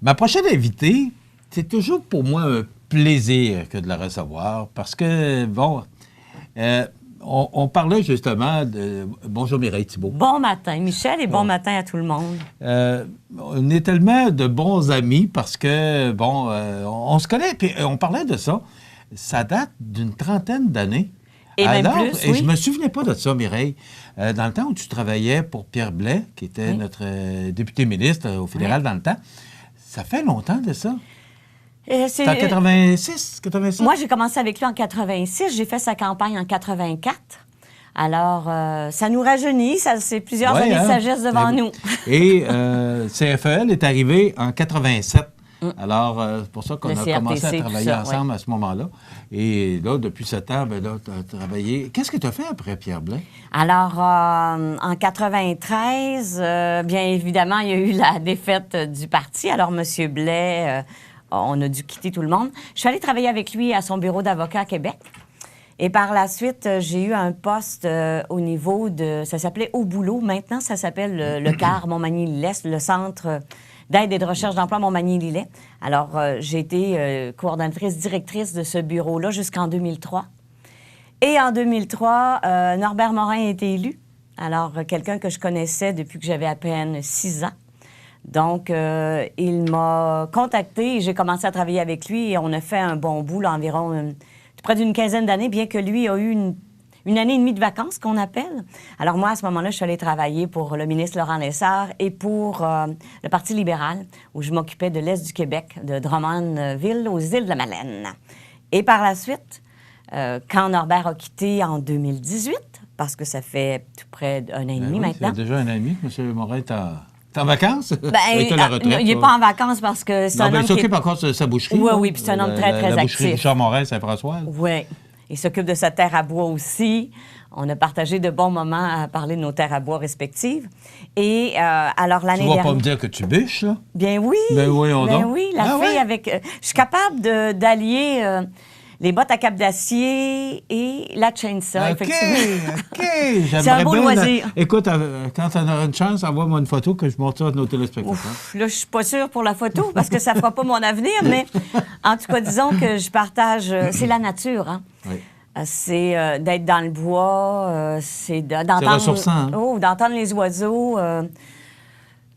Ma prochaine invitée, c'est toujours pour moi un plaisir que de la recevoir parce que, bon, on parlait justement de... Bonjour Mireille Thibault. Bon matin, Michel, et bon matin à tout le monde. On est tellement de bons amis parce que, bon, on se connaît, puis on parlait de ça. Ça date d'une trentaine d'années. Et même plus, et oui. je me souvenais pas de ça, Mireille. Dans le temps où tu travaillais pour Pierre Blais, qui était notre député ministre au fédéral dans le temps, ça fait longtemps de ça. C'est en 86, 87? Moi, j'ai commencé avec lui en 86. J'ai fait sa campagne en 84. Alors, ça nous rajeunit. C'est plusieurs années de sagesse devant nous. Et CFEL est arrivé en 87. Alors, c'est pour ça qu'on a commencé à travailler ensemble à ce moment-là. Et là, depuis 7 ans, ben là, tu as travaillé. Qu'est-ce que tu as fait après Pierre Blais? Alors, en 93, bien évidemment, il y a eu la défaite du parti. Alors, M. Blais, on a dû quitter tout le monde. Je suis allée travailler avec lui à son bureau d'avocat à Québec. Et par la suite, j'ai eu un poste au niveau de... Ça s'appelait Au Boulot. Maintenant, ça s'appelle le CAR Montmagny-Lillet, le Centre d'aide et de recherche d'emploi Montmagny-Lillet. Alors, j'ai été coordonnatrice directrice de ce bureau-là jusqu'en 2003. Et en 2003, Norbert Morin a été élu. Alors, quelqu'un que je connaissais depuis que j'avais à peine 6 ans. Donc, il m'a contacté et j'ai commencé à travailler avec lui et on a fait un bon bout, là, environ près d'une quinzaine d'années, bien que lui a eu une année et demie de vacances, qu'on appelle. Alors moi, à ce moment-là, je suis allée travailler pour le ministre Laurent Lessard et pour le Parti libéral, où je m'occupais de l'Est du Québec, de Drummondville, aux îles de la Madeleine. Et par la suite, quand Norbert a quitté en 2018, parce que ça fait tout près d'un an et demi maintenant. C'est déjà un an et demi que M. Morin est en vacances? Ben, il n'est pas en vacances parce que c'est un homme il s'occupe encore de sa boucherie. Oui, puis c'est un homme très, très actif. La boucherie Richard Morin, Saint-François. Oui. Il s'occupe de sa terre à bois aussi. On a partagé de bons moments à parler de nos terres à bois respectives. Et alors, l'année dernière... Tu vas pas me dire que tu bûches, là? Bien oui. Ben voyons donc. Oui, la fille avec... je suis capable d'allier... les bottes à cap d'acier et la chainsaw, effectivement. OK. C'est un beau loisir. Écoute, quand tu en auras une chance, envoie-moi une photo que je montre ça à nos téléspectateurs. Ouf, là, je suis pas sûre pour la photo parce que ça fera pas mon avenir, mais en tout cas, disons que je partage... c'est la nature, hein? Oui. C'est d'être dans le bois, c'est d'entendre... C'est ressourçant, hein? Oh, d'entendre les oiseaux...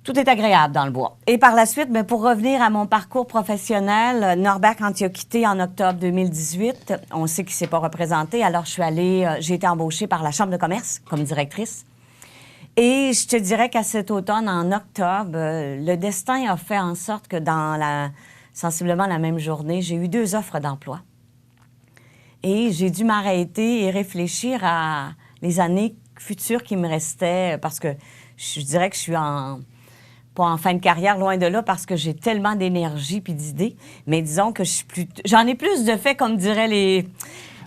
Tout est agréable dans le bois. Et par la suite, bien, pour revenir à mon parcours professionnel, Norbert, quand il a quitté en octobre 2018, on sait qu'il ne s'est pas représenté. Alors, j'ai été embauchée par la Chambre de commerce comme directrice. Et je te dirais qu'à cet automne, en octobre, le destin a fait en sorte que sensiblement la même journée, j'ai eu 2 offres d'emploi. Et j'ai dû m'arrêter et réfléchir à les années futures qui me restaient parce que je dirais que je suis pas en fin de carrière, loin de là, parce que j'ai tellement d'énergie puis d'idées. Mais disons que j'en ai plus de fait, comme diraient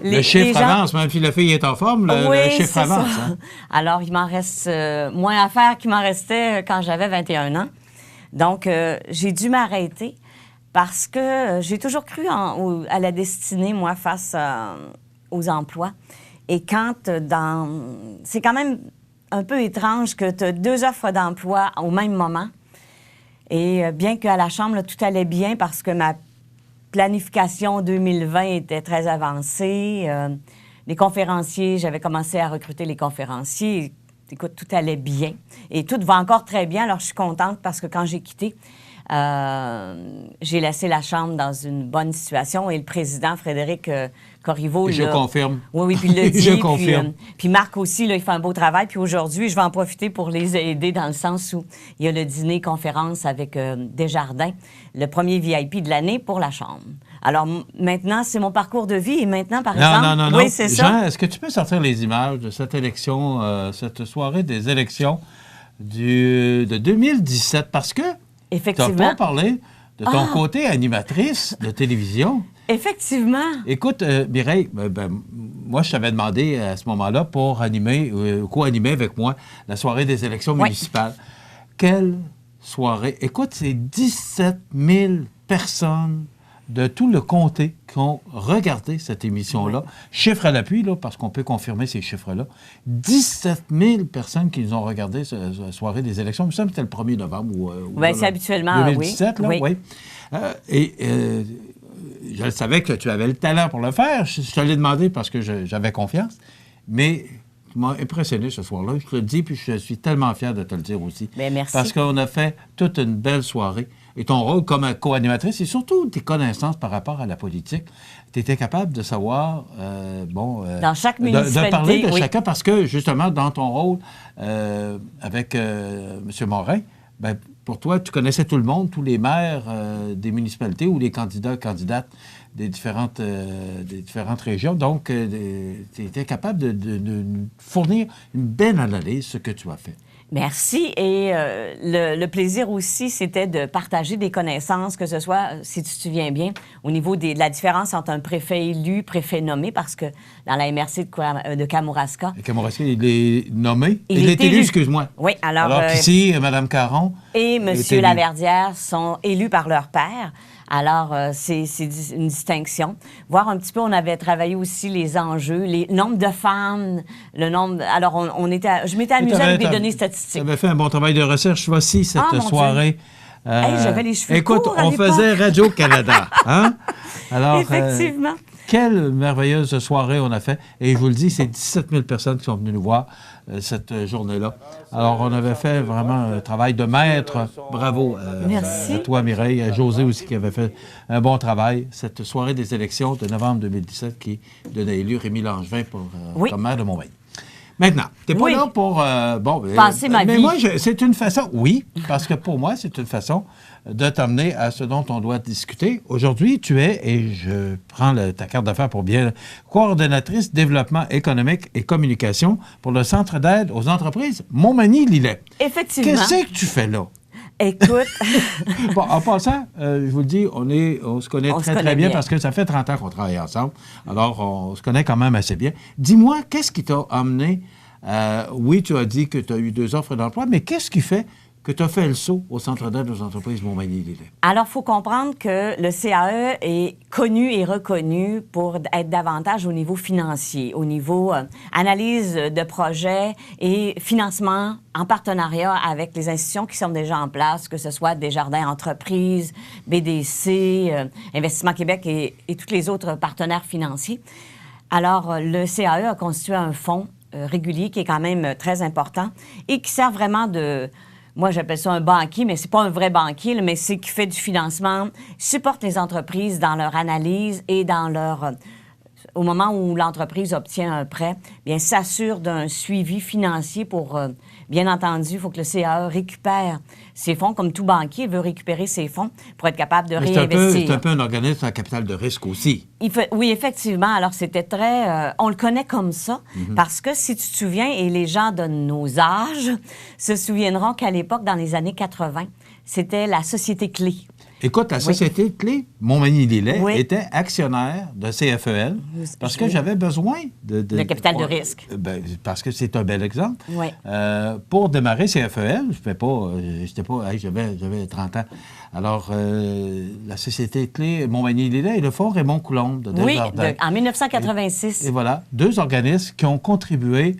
le chiffre avance, même si la fille est en forme, le chiffre avance. Hein? Alors, il m'en reste moins à faire qu'il m'en restait quand j'avais 21 ans. Donc, j'ai dû m'arrêter parce que j'ai toujours cru à la destinée, moi, face aux emplois. Et c'est quand même un peu étrange que tu as 2 offres d'emploi au même moment. Et bien qu'à la Chambre, là, tout allait bien parce que ma planification 2020 était très avancée. Les conférenciers, j'avais commencé à recruter les conférenciers. Écoute, tout allait bien. Et tout va encore très bien. Alors, je suis contente parce que quand j'ai quitté, j'ai laissé la Chambre dans une bonne situation. Et le président, Frédéric Corriveau... Je confirme. Oui, puis il le dit. Je confirme. Puis Marc aussi, là, il fait un beau travail. Puis aujourd'hui, je vais en profiter pour les aider dans le sens où il y a le dîner-conférence avec Desjardins, le premier VIP de l'année pour la Chambre. Alors maintenant, c'est mon parcours de vie. Et maintenant, par exemple... Non. Oui, c'est ça. Jean, est-ce que tu peux sortir les images de cette élection, cette soirée des élections de 2017? Parce que tu n'as pas parlé de ton côté animatrice de télévision. Effectivement. Écoute, Mireille, moi, je t'avais demandé à ce moment-là pour animer, co-animer avec moi la soirée des élections municipales. Quelle soirée! Écoute, c'est 17 000 personnes de tout le comté qui ont regardé cette émission-là. Chiffre à l'appui, là, parce qu'on peut confirmer ces chiffres-là. 17 000 personnes qui nous ont regardé cette soirée des élections. Il me semble que c'était le 1er novembre. Bien, c'est habituellement, 2017, oui. Là, oui. Je savais que tu avais le talent pour le faire. Je te l'ai demandé parce que j'avais confiance. Mais tu m'as impressionné ce soir-là. Je te le dis, puis je suis tellement fier de te le dire aussi. Bien, merci. Parce qu'on a fait toute une belle soirée. Et ton rôle comme co-animatrice, et surtout tes connaissances par rapport à la politique, tu étais capable de savoir, dans chaque municipalité, de parler de chacun, parce que, justement, dans ton rôle avec M. Morin, bien, pour toi, tu connaissais tout le monde, tous les maires des municipalités ou les candidates des différentes régions. Donc, tu étais capable de fournir une belle analyse, ce que tu as fait. Merci. Et le plaisir aussi, c'était de partager des connaissances, que ce soit, si tu te souviens bien, au niveau de la différence entre un préfet élu, préfet nommé, parce que dans la MRC de Kamouraska... Kamouraska, il est nommé? Il est élu, excuse-moi. Oui, alors ici, Mme Caron... Et M. Laverdière sont élus par leur père. Alors, c'est une distinction. Voir un petit peu, on avait travaillé aussi les enjeux, le nombre de femmes, le nombre... Alors, je m'étais amusée avec des données statistiques. Tu avais fait un bon travail de recherche. Voici cette soirée. J'avais les cheveux écoute, courts on faisait Radio-Canada. Hein? Alors, effectivement. Quelle merveilleuse soirée on a fait. Et je vous le dis, c'est 17 000 personnes qui sont venues nous voir cette journée-là. Alors, on avait fait vraiment un travail de maître. Bravo à toi, Mireille, à José aussi, qui avait fait un bon travail. Cette soirée des élections de novembre 2017 qui donnait élu Rémi Langevin comme maire de Montmagny. Maintenant, tu n'es pas là pour... passer ma vie. Mais moi, c'est une façon... Oui, parce que pour moi, c'est une façon de t'amener à ce dont on doit discuter. Aujourd'hui, tu es, et je prends ta carte d'affaires pour bien... coordonnatrice développement économique et communication pour le Centre d'aide aux entreprises Montmagny-Lillet. Effectivement. Qu'est-ce que tu fais là? Écoute... Bon, en passant, je vous le dis, on se connaît très bien parce que ça fait 30 ans qu'on travaille ensemble. Alors, on se connaît quand même assez bien. Dis-moi, qu'est-ce qui t'a amené... oui, tu as dit que tu as eu 2 offres d'emploi, mais qu'est-ce qui fait que tu as fait le saut au Centre d'aide aux entreprises Montmagny-Lillet? Alors, il faut comprendre que le CAE est connu et reconnu pour être davantage au niveau financier, au niveau analyse de projets et financement en partenariat avec les institutions qui sont déjà en place, que ce soit Desjardins Entreprises, BDC, Investissement Québec et tous les autres partenaires financiers. Alors, le CAE a constitué un fonds régulier qui est quand même très important et qui sert vraiment de... Moi, j'appelle ça un banquier, mais c'est pas un vrai banquier, mais c'est qui fait du financement, supporte les entreprises dans leur analyse et dans leur... au moment où l'entreprise obtient un prêt, bien, s'assure d'un suivi financier pour... bien entendu, il faut que le CAE récupère ses fonds, comme tout banquier veut récupérer ses fonds pour être capable de réinvestir. C'est un peu un organisme à capital de risque aussi. Oui, effectivement. Alors, c'était très... on le connaît comme ça, parce que, si tu te souviens, et les gens de nos âges se souviendront qu'à l'époque, dans les années 80, c'était la Société Clé. Écoute, la Société Clé, Montmagny-Lillet, était actionnaire de CFEL parce que j'avais besoin de capital de risque. Parce que c'est un bel exemple. Oui. Pour démarrer CFEL, j'avais 30 ans. Alors, la Société Clé, Montmagny-Lillet et le fonds Raymond Coulombe de Desjardins. Oui, en 1986. Et voilà, 2 organismes qui ont contribué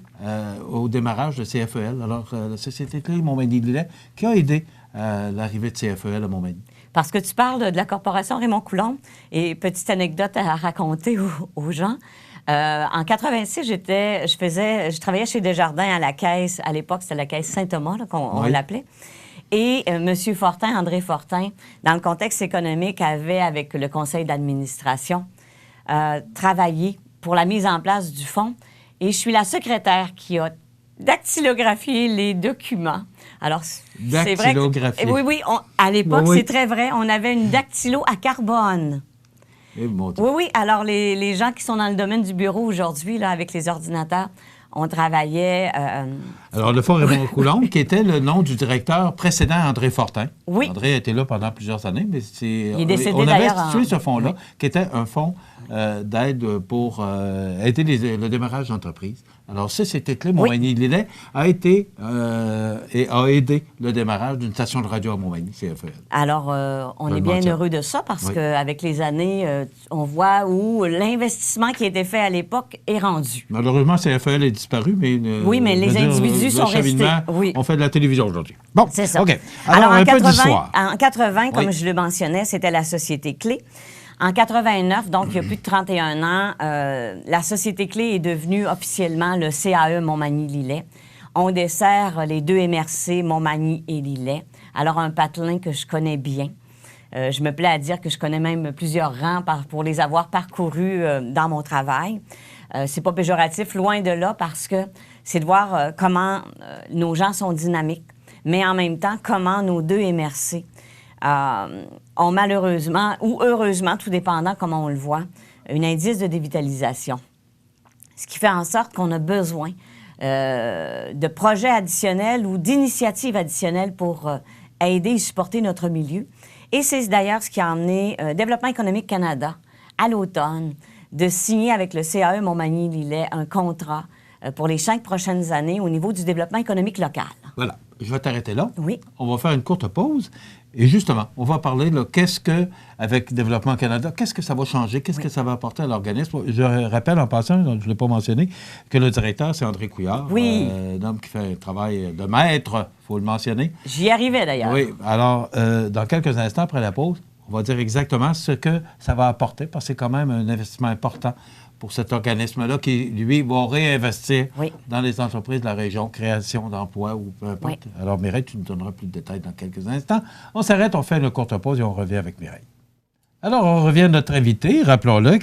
au démarrage de CFEL. Alors, la Société Clé, Montmagny-Lillet, qui a aidé l'arrivée de CFEL à Montmagny. Parce que tu parles de la Corporation Raymond Coulombe, et petite anecdote à raconter aux gens. En 86, je travaillais chez Desjardins à la caisse. À l'époque, c'était la caisse Saint-Thomas, qu'on l'appelait. Et M. Fortin, André Fortin, dans le contexte économique, avait, avec le conseil d'administration, travaillé pour la mise en place du fonds. Et je suis la secrétaire qui a dactylographié les documents. Alors, c'est vrai que, oui, à l'époque, c'est très vrai. On avait une dactylo à carbone. Oui. Alors, les gens qui sont dans le domaine du bureau aujourd'hui, là, avec les ordinateurs, on travaillait... Alors, le fonds Raymond Coulombe, qui était le nom du directeur précédent, André Fortin. Oui. André était là pendant plusieurs années, mais il est décédé on avait d'ailleurs institué ce fonds-là, qui était un fonds d'aide pour aider le démarrage d'entreprise. Alors, CCT Clé Montmagny-Lillet a été et a aidé le démarrage d'une station de radio à Montmagny, CFEL. Alors, on est bien heureux de ça parce qu'avec les années, on voit où l'investissement qui a été fait à l'époque est rendu. Malheureusement, CFEL est disparu, mais... mais les individus sont restés. On fait de la télévision aujourd'hui. Bon, c'est ça. OK. Alors un peu d'histoire. En 80, comme je le mentionnais, c'était la Société Clé. En 89, donc il y a plus de 31 ans, la Société Clé est devenue officiellement le CAE Montmagny-Lillet. On dessert les deux MRC Montmagny et Lillet. Alors, un patelin que je connais bien. Je me plais à dire que je connais même plusieurs rangs pour les avoir parcourus dans mon travail. C'est pas péjoratif, loin de là, parce que c'est de voir comment nos gens sont dynamiques, mais en même temps, comment nos deux MRC ont malheureusement, ou heureusement, tout dépendant comment on le voit, un indice de dévitalisation. Ce qui fait en sorte qu'on a besoin de projets additionnels ou d'initiatives additionnelles pour aider et supporter notre milieu. Et c'est d'ailleurs ce qui a amené Développement économique Canada, à l'automne, de signer avec le CAE Montmagny-Lillet un contrat pour les 5 prochaines années au niveau du développement économique local. Voilà. Je vais t'arrêter là. Oui. On va faire une courte pause. Et justement, on va parler, là, avec Développement Canada, qu'est-ce que ça va changer? Qu'est-ce que ça va apporter à l'organisme? Je rappelle en passant, je ne l'ai pas mentionné, que le directeur, c'est André Couillard. Oui. Un homme qui fait un travail de maître, il faut le mentionner. J'y arrivais d'ailleurs. Oui. Alors, dans quelques instants après la pause, on va dire exactement ce que ça va apporter, parce que c'est quand même un investissement important pour cet organisme-là qui, lui, va réinvestir dans les entreprises de la région, création d'emplois ou peu importe. Oui. Alors, Mireille, tu nous donneras plus de détails dans quelques instants. On s'arrête, on fait une courte pause et on revient avec Mireille. Alors, on revient à notre invitée, rappelons-le,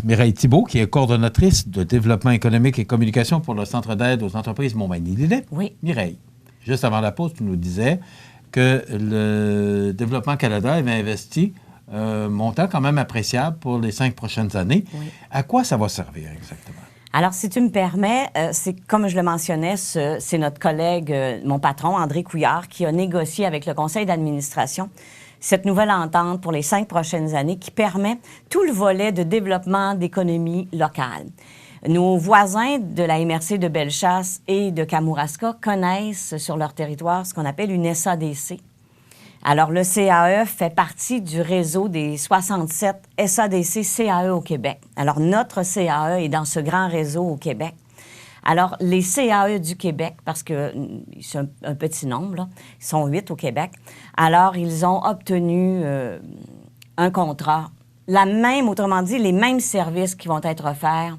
Mireille Thibault, qui est coordonnatrice de développement économique et communication pour le Centre d'aide aux entreprises Montmagny-Lillet. Oui. Mireille, juste avant la pause, tu nous disais que le Développement Canada avait investi un montant quand même appréciable pour les 5 prochaines années. Oui. À quoi ça va servir exactement? Alors, si tu me permets, c'est comme je le mentionnais, c'est notre collègue, mon patron, André Couillard, qui a négocié avec le conseil d'administration cette nouvelle entente pour les 5 prochaines années qui permet tout le volet de développement d'économie locale. Nos voisins de la MRC de Bellechasse et de Kamouraska connaissent sur leur territoire ce qu'on appelle une SADC. Alors, le CAE fait partie du réseau des 67 SADC CAE au Québec. Alors, notre CAE est dans ce grand réseau au Québec. Alors, les CAE du Québec, parce que c'est un petit nombre, là, ils sont 8 au Québec, alors ils ont obtenu un contrat, autrement dit, les mêmes services qui vont être offerts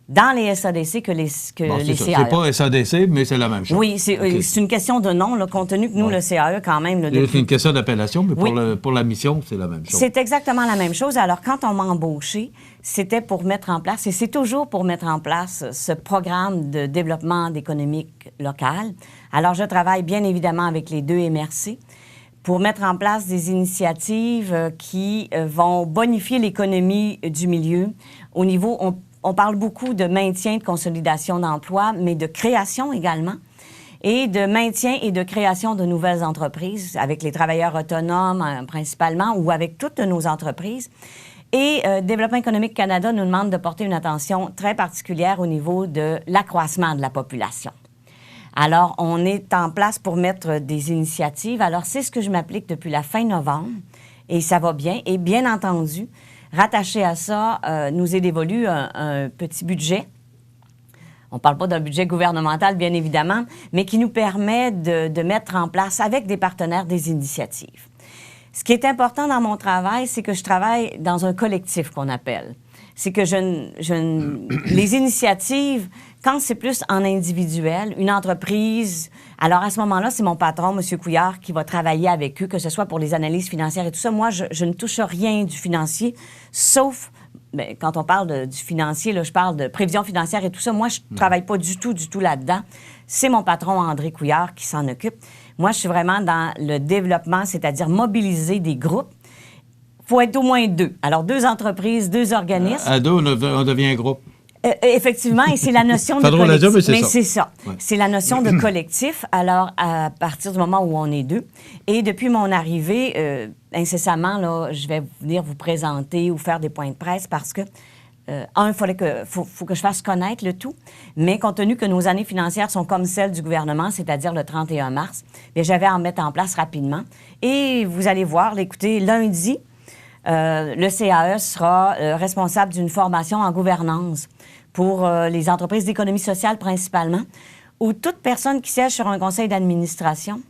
dans les SADC que les CAE. C'est pas SADC, mais c'est la même chose. Oui, c'est une question de nom, là, compte tenu que nous, le CAE, quand même... C'est une question d'appellation, mais pour la mission, c'est la même chose. C'est exactement la même chose. Alors, quand on m'a embauché, c'était pour mettre en place, et c'est toujours pour mettre en place ce programme de développement économique local. Alors, je travaille bien évidemment avec les deux MRC pour mettre en place des initiatives qui vont bonifier l'économie du milieu. Au niveau... On parle beaucoup de maintien, de consolidation d'emplois, mais de création également, et de maintien et de création de nouvelles entreprises avec les travailleurs autonomes principalement ou avec toutes nos entreprises. Et Développement économique Canada nous demande de porter une attention très particulière au niveau de l'accroissement de la population. Alors, on est en place pour mettre des initiatives. Alors, c'est ce que je m'applique depuis la fin novembre, et ça va bien. Et bien entendu, rattaché à ça, nous est dévolu un petit budget. On ne parle pas d'un budget gouvernemental, bien évidemment, mais qui nous permet de mettre en place, avec des partenaires, des initiatives. Ce qui est important dans mon travail, c'est que je travaille dans un collectif qu'on appelle. C'est que les initiatives, quand c'est plus en individuel, une entreprise, alors à ce moment-là, c'est mon patron, M. Couillard, qui va travailler avec eux, que ce soit pour les analyses financières et tout ça. Moi, je ne touche rien du financier, sauf, bien, quand on parle du financier, là, je parle de prévision financière et tout ça. Moi, je ne travaille pas du tout là-dedans. C'est mon patron, André Couillard, qui s'en occupe. Moi, je suis vraiment dans le développement, c'est-à-dire mobiliser des groupes. Il faut être au moins 2. Alors, 2 entreprises, 2 organismes. À 2, on devient un groupe. Effectivement, et c'est la notion de collectif. Mais c'est ça. Ouais. C'est la notion de collectif, alors à partir du moment où on est deux. Et depuis mon arrivée, incessamment, là, je vais venir vous présenter ou faire des points de presse parce que, il faut que je fasse connaître le tout, mais compte tenu que nos années financières sont comme celles du gouvernement, c'est-à-dire le 31 mars, bien, j'avais à en mettre en place rapidement. Et vous allez voir, écoutez, lundi, le CAE sera responsable d'une formation en gouvernance pour les entreprises d'économie sociale principalement, où toute personne qui siège sur un conseil d'administration,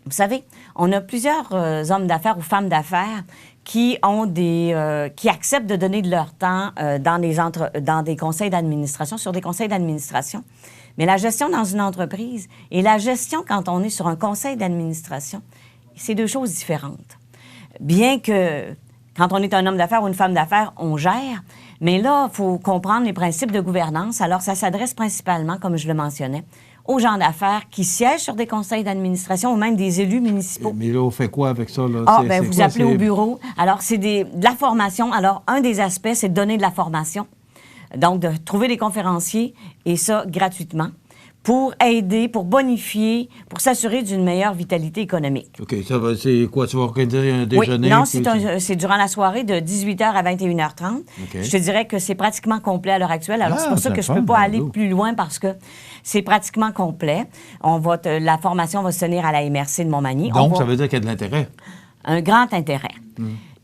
vous savez, on a plusieurs hommes d'affaires ou femmes d'affaires qui acceptent de donner de leur temps dans des conseils d'administration, sur des conseils d'administration. Mais la gestion dans une entreprise et la gestion quand on est sur un conseil d'administration, c'est deux choses différentes. Bien que quand on est un homme d'affaires ou une femme d'affaires, on gère, mais là, il faut comprendre les principes de gouvernance. Alors, ça s'adresse principalement, comme je le mentionnais, aux gens d'affaires qui siègent sur des conseils d'administration ou même des élus municipaux. Mais là, on fait quoi avec ça? Là? Vous appelez au bureau. Alors, c'est de la formation. Alors, un des aspects, c'est de donner de la formation. Donc, de trouver des conférenciers, et ça, gratuitement, pour aider, pour bonifier, pour s'assurer d'une meilleure vitalité économique. OK. C'est quoi? Tu vas organiser un déjeuner? Oui, non, c'est durant la soirée de 18h à 21h30. Okay. Je te dirais que c'est pratiquement complet à l'heure actuelle. Alors, c'est pour ça que je ne peux pas aller plus loin parce que c'est pratiquement complet. La formation va se tenir à la MRC de Montmagny. Donc, ça veut dire qu'il y a de l'intérêt? Un grand intérêt.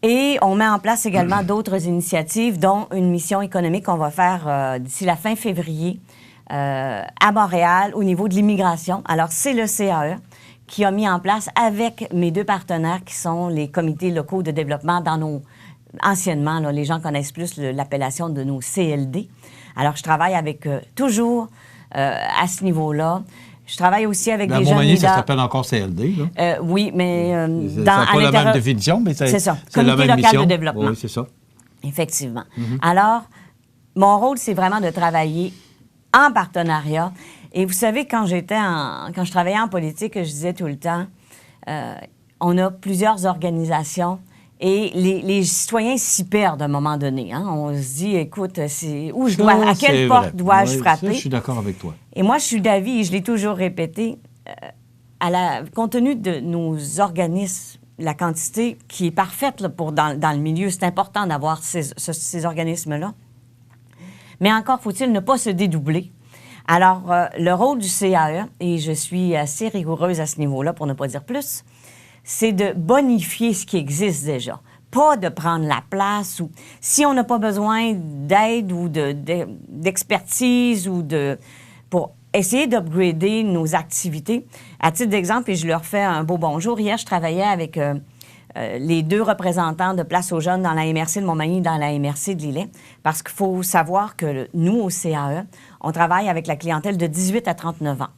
Et on met en place également d'autres initiatives, dont une mission économique qu'on va faire d'ici la fin février à Montréal au niveau de l'immigration. Alors, c'est le CAE qui a mis en place avec mes deux partenaires qui sont les comités locaux de développement dans nos... Anciennement, là, les gens connaissent plus l'appellation de nos CLD. Alors, je travaille avec toujours à ce niveau-là. Je travaille aussi avec des jeunes leaders. Ça s'appelle encore CLD, là? Oui, mais... c'est pas la même définition, mais c'est ça. C'est la même local mission. De développement. Oui, c'est ça. Effectivement. Alors, mon rôle, c'est vraiment de travailler en partenariat. Et vous savez, quand je travaillais en politique, je disais tout le temps, on a plusieurs organisations et les citoyens s'y perdent à un moment donné. Hein? On se dit, écoute, à quelle porte dois-je frapper? Ça, je suis d'accord avec toi. Et moi, je suis d'avis, et je l'ai toujours répété, compte tenu de nos organismes, la quantité qui est parfaite là, dans le milieu, c'est important d'avoir ces organismes-là. Mais encore faut-il ne pas se dédoubler. Alors, le rôle du CAE, et je suis assez rigoureuse à ce niveau-là pour ne pas dire plus, c'est de bonifier ce qui existe déjà. Pas de prendre la place ou si on n'a pas besoin d'aide ou d'expertise ou pour essayer d'upgrader nos activités. À titre d'exemple, et je leur fais un beau bonjour, hier, je travaillais avec les deux représentants de Place aux jeunes dans la MRC de Montmagny et dans la MRC de Lillet, parce qu'il faut savoir que nous, au CAE, on travaille avec la clientèle de 18 à 39 ans.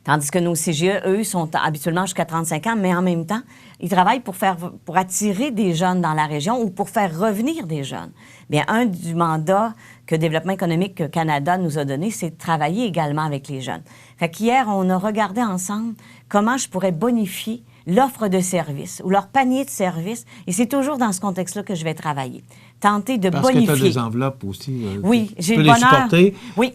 Tandis que nos CGE, eux, sont habituellement jusqu'à 35 ans, mais en même temps, ils travaillent pour attirer des jeunes dans la région ou pour faire revenir des jeunes. Bien, un du mandat que Développement économique Canada nous a donné, c'est de travailler également avec les jeunes. Fait qu'hier, on a regardé ensemble comment je pourrais bonifier l'offre de services ou leur panier de services. Et c'est toujours dans ce contexte-là que je vais travailler. Tenter de bonifier. Parce que tu as des enveloppes aussi. Oui, j'ai le bonheur. supporter oui.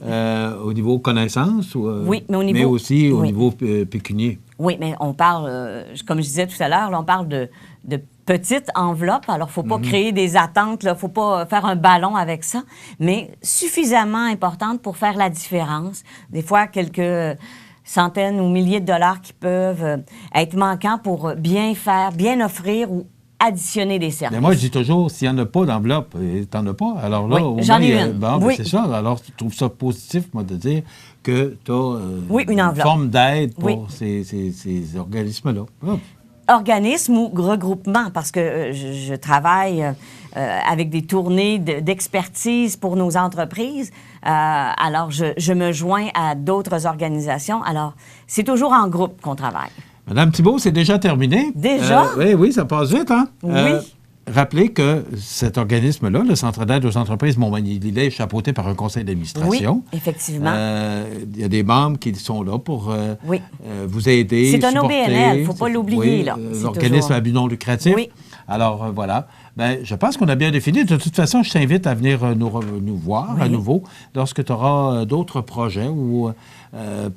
Au niveau connaissance, oui, mais aussi au niveau pécunier. Oui, mais on parle, comme je disais tout à l'heure, là, on parle de petites enveloppes. Alors, il ne faut pas créer des attentes, il ne faut pas faire un ballon avec ça, mais suffisamment importante pour faire la différence. Des fois, quelques centaines ou milliers de dollars qui peuvent être manquants pour bien faire, bien offrir ou additionner des services. Mais moi, je dis toujours, s'il n'y en a pas d'enveloppe, tu n'en as pas. Alors là, oui, j'en ai une. Bon, oui. C'est ça. Alors, tu trouves ça positif, moi, de dire que tu as une forme d'aide pour ces organismes-là. Oh. Organisme ou regroupement, parce que je travaille avec des tournées d'expertise pour nos entreprises. Alors, je me joins à d'autres organisations. Alors, c'est toujours en groupe qu'on travaille. Madame Thibault, c'est déjà terminé. Déjà? Oui, ça passe vite, hein? Oui. Rappelez que cet organisme-là, le Centre d'aide aux entreprises Montmagny-Lillet, est chapeauté par un conseil d'administration. Oui, effectivement. Il y a des membres qui sont là pour vous aider, c'est un supporter. OBNL, il ne faut pas l'oublier. L'organisme à but non lucratif. Oui. Alors, voilà. Bien, je pense qu'on a bien défini. De toute façon, je t'invite à venir nous voir à nouveau lorsque tu auras d'autres projets ou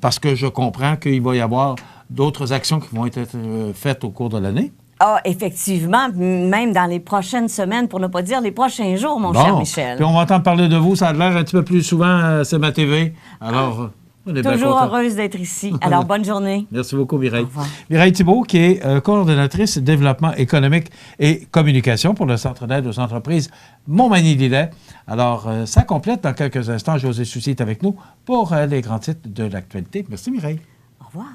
parce que je comprends qu'il va y avoir d'autres actions qui vont être faites au cours de l'année. Ah, effectivement, même dans les prochaines semaines, pour ne pas dire les prochains jours, mon cher Michel. Puis on va entendre parler de vous, ça a l'air un petit peu plus souvent, c'est ma TV. Alors, on est toujours heureuse d'être ici. Alors, bonne journée. Merci beaucoup, Mireille. Mireille Thibault, qui est coordonnatrice développement économique et communication pour le Centre d'aide aux entreprises Montmagny-Lillet. Alors, ça complète dans quelques instants. José Soucy est avec nous pour les grands titres de l'actualité. Merci, Mireille. Au revoir.